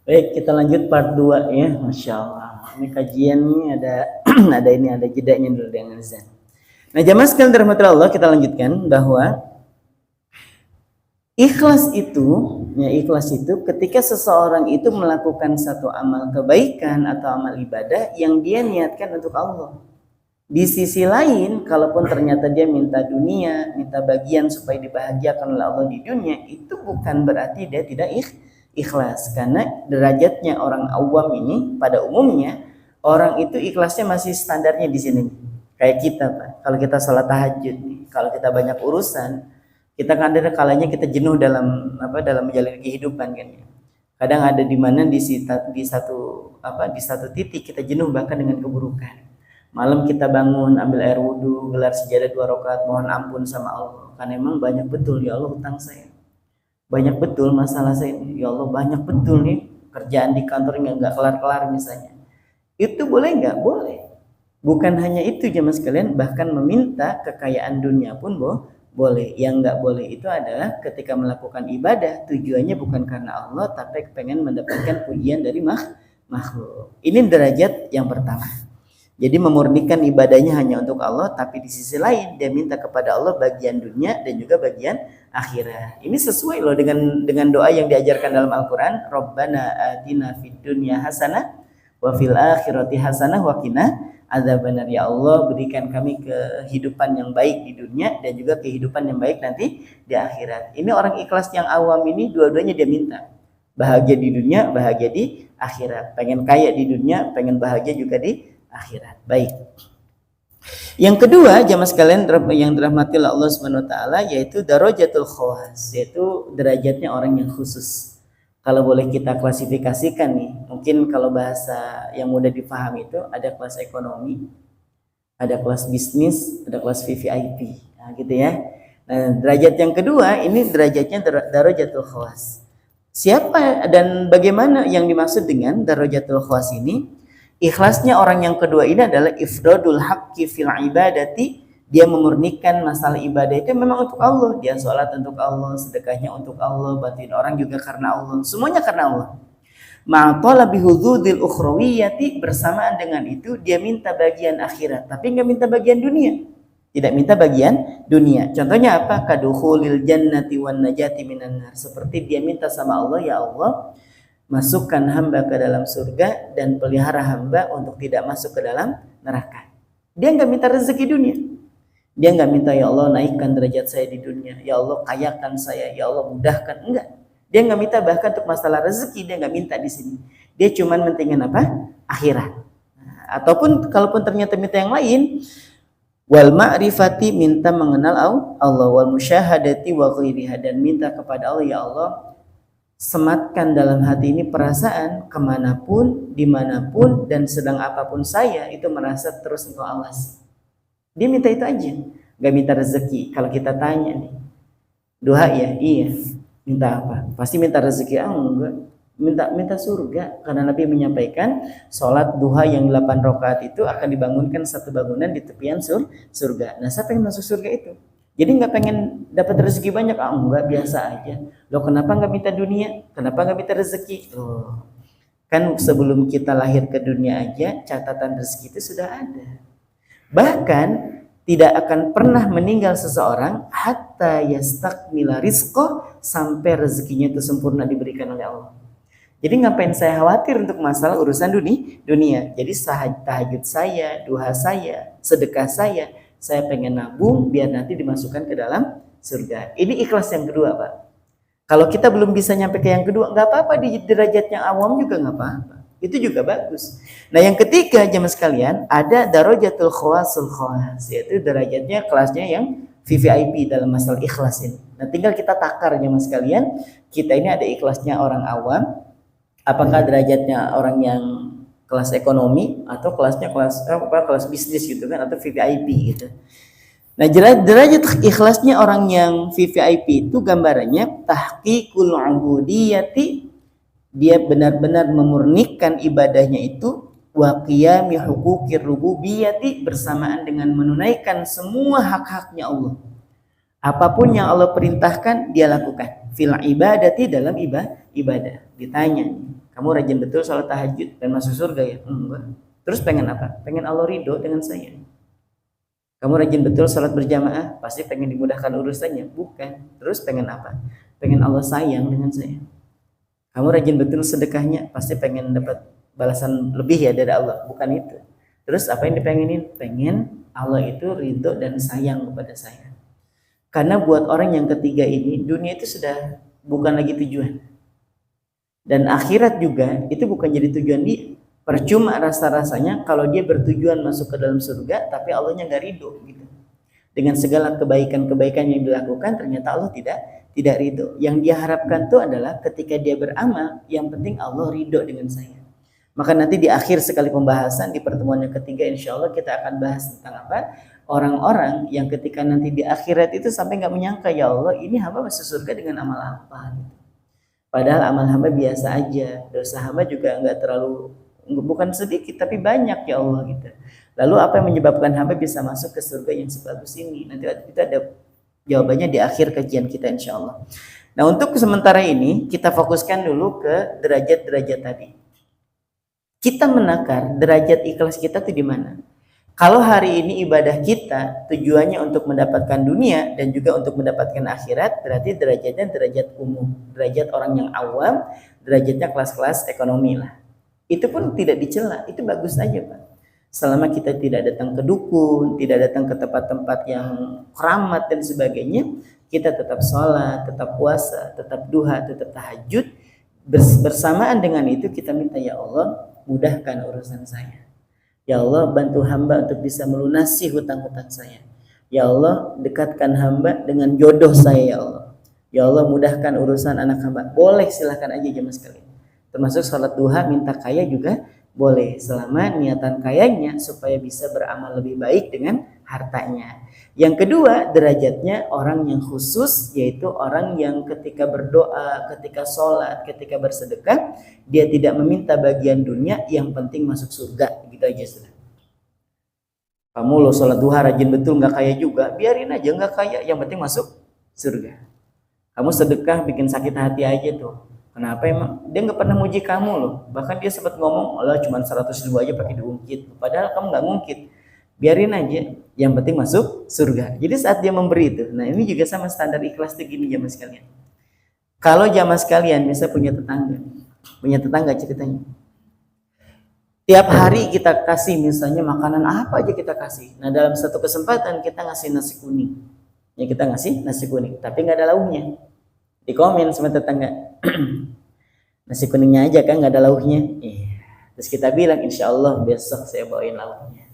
Baik, kita lanjut part 2 ya. Masya Allah. Ini kajiannya ada ada jedanya dulu dengan azan. Nah, jamaah sekalian dirahmati Allah, kita lanjutkan bahwa ikhlas itu ketika seseorang itu melakukan satu amal kebaikan atau amal ibadah yang dia niatkan untuk Allah. Di sisi lain, kalaupun ternyata dia minta dunia, minta bagian supaya dibahagiakan oleh Allah di dunia, itu bukan berarti dia tidak ikhlas. Karena derajatnya orang awam ini, pada umumnya, orang itu ikhlasnya masih standarnya di sini. Kayak kita, Pak. Kalau kita salat tahajud, kalau kita banyak urusan, kita kan ada kalanya kita jenuh dalam menjalani kehidupan kan. Kadang ada di mana di satu titik kita jenuh bahkan dengan keburukan. Malam kita bangun, ambil air wudhu, gelar sajadah 2 rakaat, mohon ampun sama Allah. Karena emang banyak betul, ya Allah hutang saya. Banyak betul masalah saya, ya Allah banyak betul nih kerjaan di kantor yang nggak kelar-kelar misalnya. Itu boleh nggak? Boleh. Bukan hanya itu jemaah sekalian, bahkan meminta kekayaan dunia pun boleh. Yang nggak boleh itu adalah ketika melakukan ibadah, tujuannya bukan karena Allah, tapi pengen mendapatkan pujian dari makhluk. Ini derajat yang pertama. Jadi memurnikan ibadahnya hanya untuk Allah, tapi di sisi lain dia minta kepada Allah bagian dunia dan juga bagian akhirat. Ini sesuai loh dengan doa yang diajarkan dalam Al-Qur'an, Rabbana atina fid dunya hasanah wa fil akhirati hasanah wa qina adzabannar. Ya Allah, berikan kami kehidupan yang baik di dunia dan juga kehidupan yang baik nanti di akhirat. Ini orang ikhlas yang awam ini dua-duanya dia minta. Bahagia di dunia, bahagia di akhirat. Pengen kaya di dunia, pengen bahagia juga di akhirat. Baik. Yang kedua, jamaah sekalian yang dirahmati Allah Subhanahu wa taala, yaitu darajatul khawas, yaitu derajatnya orang yang khusus. Kalau boleh kita klasifikasikan nih, mungkin kalau bahasa yang mudah dipahami itu ada kelas ekonomi, ada kelas bisnis, ada kelas VVIP. Nah, gitu ya. Nah, derajat yang kedua ini derajatnya darajatul khawas. Siapa dan bagaimana yang dimaksud dengan darajatul khawas ini? Ikhlasnya orang yang kedua ini adalah ifradul haqqi fil ibadati. Dia memurnikan masalah ibadah itu memang untuk Allah. Dia sholat untuk Allah, sedekahnya untuk Allah, bantuin orang juga karena Allah, semuanya karena Allah. Ma'talabi hududil ukhrawiyati, bersamaan dengan itu dia minta bagian akhirat, tapi nggak minta bagian dunia. Tidak minta bagian dunia. Contohnya apa? Kadukhulil jannati wan najati minan nar. Seperti dia minta sama Allah, ya Allah, masukkan hamba ke dalam surga dan pelihara hamba untuk tidak masuk ke dalam neraka. Dia nggak minta rezeki dunia. Dia nggak minta, ya Allah naikkan derajat saya di dunia, ya Allah kayakan saya, ya Allah mudahkan. Enggak. Dia nggak minta bahkan untuk masalah rezeki, dia nggak minta di sini. Dia cuma mentingin apa? Akhirat. Ataupun kalaupun ternyata minta yang lain, wal ma'rifati, minta mengenal Allah, wal musyahadati wa ghairiha, dan minta kepada Allah, ya Allah sematkan dalam hati ini perasaan kemanapun, dimanapun, dan sedang apapun saya itu merasa terus engkau awasi. Dia minta itu aja, gak minta rezeki. Kalau kita tanya nih, doa ya, iya. Minta apa? Pasti minta rezeki. Enggak, minta surga. Karena Nabi menyampaikan sholat duha yang 8 rakaat itu akan dibangunkan satu bangunan di tepian surga. Nah, siapa yang masuk surga itu? Jadi nggak pengen dapat rezeki banyak, enggak, biasa aja. Loh, kenapa nggak minta dunia? Kenapa nggak minta rezeki? Loh, kan sebelum kita lahir ke dunia aja catatan rezeki itu sudah ada. Bahkan tidak akan pernah meninggal seseorang hatta yastakmila rizqah, sampai rezekinya itu sempurna diberikan oleh Allah. Jadi ngapain saya khawatir untuk masalah urusan dunia? Jadi tahajud saya, duha saya, sedekah saya pengen nabung biar nanti dimasukkan ke dalam surga. Ini ikhlas yang kedua, Pak. Kalau kita belum bisa nyampe ke yang kedua, nggak apa-apa, di derajat yang awam juga nggak apa-apa. Itu juga bagus. Nah, yang ketiga jemaah sekalian, ada darajatul khawasul khawas, yaitu derajatnya kelasnya yang VVIP dalam masalah ikhlas ini. Nah, tinggal kita takar jemaah sekalian, kita ini ada ikhlasnya orang awam, apakah derajatnya orang yang kelas ekonomi atau kelasnya kelas bisnis gitu kan, atau VVIP gitu. Nah, derajat ikhlasnya orang yang VVIP itu gambarannya tahqiqul ubudiyati, dia benar-benar memurnikan ibadahnya itu wa qiyami huquqir rububiyyati, bersamaan dengan menunaikan semua hak-haknya Allah. Apapun yang Allah perintahkan dia lakukan. Fil ibadati, dalam ibadah. Ditanya, kamu rajin betul sholat tahajud dan masuk surga ya? Enggak. Terus pengen apa? Pengen Allah ridho dengan saya. Kamu rajin betul sholat berjamaah, pasti pengen dimudahkan urusannya? Bukan. Terus pengen apa? Pengen Allah sayang dengan saya. Kamu rajin betul sedekahnya, pasti pengen dapat balasan lebih ya dari Allah. Bukan itu. Terus apa yang dipengenin? Pengen Allah itu ridho dan sayang kepada saya. Karena buat orang yang ketiga ini, dunia itu sudah bukan lagi tujuan. Dan akhirat juga itu bukan jadi tujuan dia. Percuma rasa-rasanya kalau dia bertujuan masuk ke dalam surga, tapi Allahnya nggak ridho gitu. Dengan segala kebaikan-kebaikan yang dilakukan, ternyata Allah tidak ridho. Yang dia harapkan itu adalah ketika dia beramal, yang penting Allah ridho dengan saya. Maka nanti di akhir sekali pembahasan, di pertemuan yang ketiga, insya Allah kita akan bahas tentang apa? Orang-orang yang ketika nanti di akhirat itu sampai nggak menyangka, ya Allah ini hamba masuk surga dengan amal apa gitu. Padahal amal hamba biasa aja, dosa hamba juga nggak terlalu, bukan sedikit tapi banyak ya Allah gitu. Lalu apa yang menyebabkan hamba bisa masuk ke surga yang sebagus ini? Nanti kita ada jawabannya di akhir kajian kita insya Allah. Nah untuk sementara ini kita fokuskan dulu ke derajat-derajat tadi. Kita menakar derajat ikhlas kita tuh di mana? Kalau hari ini ibadah kita tujuannya untuk mendapatkan dunia dan juga untuk mendapatkan akhirat, berarti derajatnya derajat umum, derajat orang yang awam, derajatnya kelas-kelas ekonomi lah. Itu pun tidak dicela, itu bagus aja Pak. Selama kita tidak datang ke dukun, tidak datang ke tempat-tempat yang keramat dan sebagainya, kita tetap sholat, tetap puasa, tetap duha, tetap tahajud. Bersamaan dengan itu kita minta, ya Allah mudahkan urusan saya. Ya Allah bantu hamba untuk bisa melunasi hutang-hutang saya. Ya Allah dekatkan hamba dengan jodoh saya ya Allah. Ya Allah mudahkan urusan anak hamba. Boleh silahkan aja jemaah sekalian. Termasuk sholat duha minta kaya juga boleh. Selama niatan kayanya supaya bisa beramal lebih baik dengan hartanya. Yang kedua derajatnya orang yang khusus, yaitu orang yang ketika berdoa, ketika sholat, ketika bersedekah, dia tidak meminta bagian dunia, yang penting masuk surga. Gitu aja sudah. Kamu lo sholat duha rajin betul nggak kaya juga, biarin aja nggak kaya, yang penting masuk surga. Kamu sedekah bikin sakit hati aja tuh. Kenapa emang? Dia nggak pernah muji kamu loh. Bahkan dia sempat ngomong, Allah cuma 100.000 aja pakai diungkit. Padahal kamu nggak ngungkit. Biarin aja, yang penting masuk surga. Jadi saat dia memberi itu, nah ini juga sama standar ikhlas itu gini jamaah sekalian. Kalau jamaah sekalian bisa punya tetangga ceritanya. Tiap hari kita kasih misalnya makanan apa aja kita kasih. Nah dalam satu kesempatan kita ngasih nasi kuning. Ya kita ngasih nasi kuning, tapi nggak ada lauknya. Di komen sama tetangga, nasi kuningnya aja kan nggak ada lauknya. Terus kita bilang, insya Allah besok saya bawain lauknya.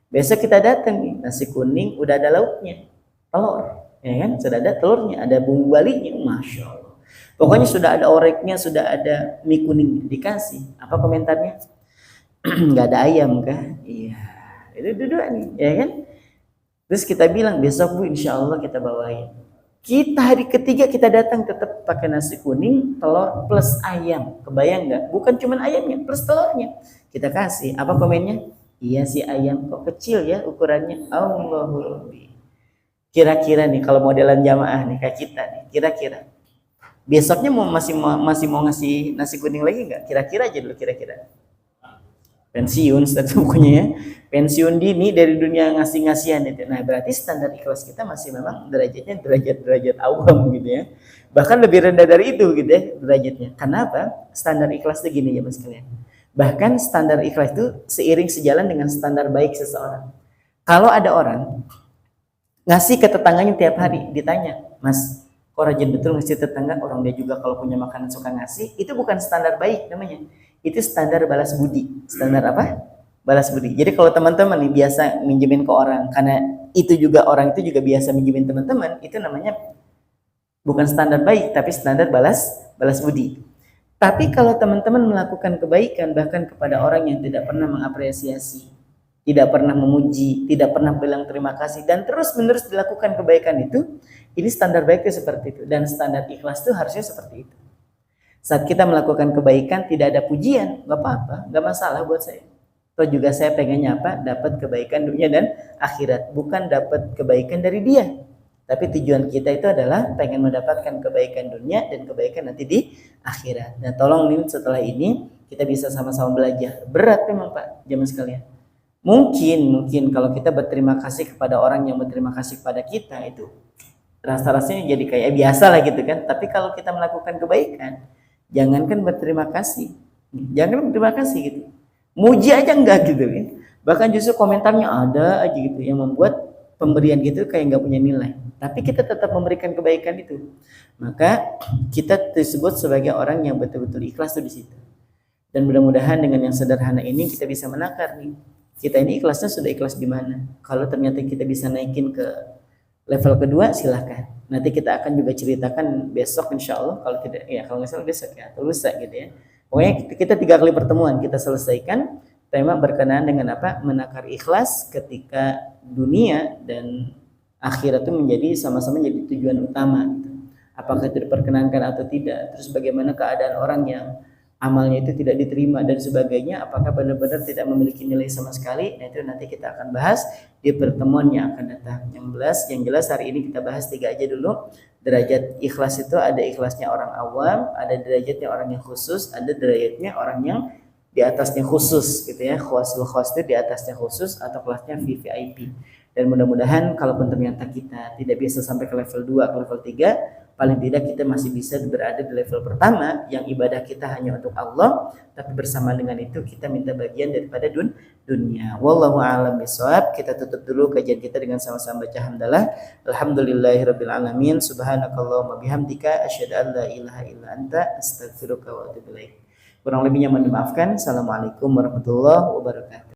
Besok kita datang nih, nasi kuning udah ada lauknya, telur, ya kan? Sudah ada telurnya, ada bumbu balinya, masya Allah. Pokoknya sudah ada oreknya, sudah ada mie kuning dikasih. Apa komentarnya? Nggak ada ayam kah? Iya, itu dua nih, ya kan? Terus kita bilang besok Bu, insya Allah kita bawain. Kita hari ketiga kita datang tetap pakai nasi kuning, telur plus ayam. Kebayang nggak? Bukan cuma ayamnya, plus telurnya. Kita kasih. Apa komennya? Iya sih ayam kok kecil ya ukurannya. Allahul Rabbi. Kira-kira nih kalau modelan jamaah nih kayak kita nih, kira-kira besoknya masih mau ngasih nasi kuning lagi nggak? Kira-kira aja dulu kira-kira. Pensiun pokoknya ya. Pensiun dini dari dunia ngasih-ngasihan itu. Nah, berarti standar ikhlas kita masih memang derajatnya derajat awam gitu ya. Bahkan lebih rendah dari itu gitu ya derajatnya. Kenapa? Standar ikhlas itu gini ya Mas kalian. Bahkan standar ikhlas itu seiring sejalan dengan standar baik seseorang. Kalau ada orang ngasih ke tetangganya tiap hari, ditanya, Mas, kok rajin betul ngasih tetangga? Orang dia juga kalau punya makanan suka ngasih. Itu bukan standar baik namanya. Itu standar balas budi. Standar apa? Balas budi. Jadi kalau teman-teman nih biasa minjemin ke orang, karena itu juga orang itu juga biasa minjemin teman-teman, itu namanya bukan standar baik, tapi standar balas budi. Tapi kalau teman-teman melakukan kebaikan bahkan kepada orang yang tidak pernah mengapresiasi, tidak pernah memuji, tidak pernah bilang terima kasih, dan terus-menerus dilakukan kebaikan itu, ini standar baiknya seperti itu. Dan standar ikhlas itu harusnya seperti itu. Saat kita melakukan kebaikan tidak ada pujian, nggak apa-apa, nggak masalah buat saya. Toh juga saya pengennya apa? Dapat kebaikan dunia dan akhirat, bukan dapat kebaikan dari dia. Tapi tujuan kita itu adalah pengen mendapatkan kebaikan dunia dan kebaikan nanti di akhirat. Nah, tolong nih setelah ini kita bisa sama-sama belajar. Berat memang Pak, jamaah sekalian. Mungkin kalau kita berterima kasih kepada orang yang berterima kasih kepada kita, itu rasa-rasanya jadi kayak biasa lah gitu kan. Tapi kalau kita melakukan kebaikan, jangankan berterima kasih, jangan berterima kasih gitu, muji aja enggak gitu kan. Bahkan justru komentarnya ada aja gitu yang membuat pemberian gitu kayak nggak punya nilai. Tapi kita tetap memberikan kebaikan itu, maka kita disebut sebagai orang yang betul-betul ikhlas tuh di situ. Dan mudah-mudahan dengan yang sederhana ini kita bisa menakar nih, kita ini ikhlasnya sudah ikhlas di mana. Kalau ternyata kita bisa naikin ke level kedua, silahkan. Nanti kita akan juga ceritakan besok insya Allah. Kalau tidak, ya kalau nggak salah besok ya, atau lusa gitu ya. Pokoknya kita 3 kali pertemuan kita selesaikan tema berkenaan dengan apa? Menakar ikhlas ketika dunia dan akhirat itu menjadi sama-sama jadi tujuan utama gitu. Apakah itu diperkenankan atau tidak? Terus bagaimana keadaan orang yang amalnya itu tidak diterima dan sebagainya, apakah benar-benar tidak memiliki nilai sama sekali? Nah, itu nanti kita akan bahas di pertemuan yang akan datang. Yang jelas hari ini kita bahas 3 aja dulu. Derajat ikhlas itu ada ikhlasnya orang awam, ada derajatnya orang yang khusus, ada derajatnya orang yang di atasnya khusus gitu ya. Khawasul khas itu di atasnya khusus atau kelasnya VVIP. Dan mudah-mudahan kalaupun ternyata kita tidak bisa sampai ke level 2, ke level 3, paling tidak kita masih bisa berada di level pertama yang ibadah kita hanya untuk Allah, tapi bersama dengan itu kita minta bagian daripada dunia. Wallahu a'lam bishawab. Kita tutup dulu kajian kita dengan sama-sama baca hamdalah. Alhamdulillahirabbil alamin. Subhanakallahumma bihamdika asyhadu an la ilaha illa anta astaghfiruka wa atubu ilaik. Kurang lebihnya mohon dimaafkan. Assalamualaikum warahmatullahi wabarakatuh.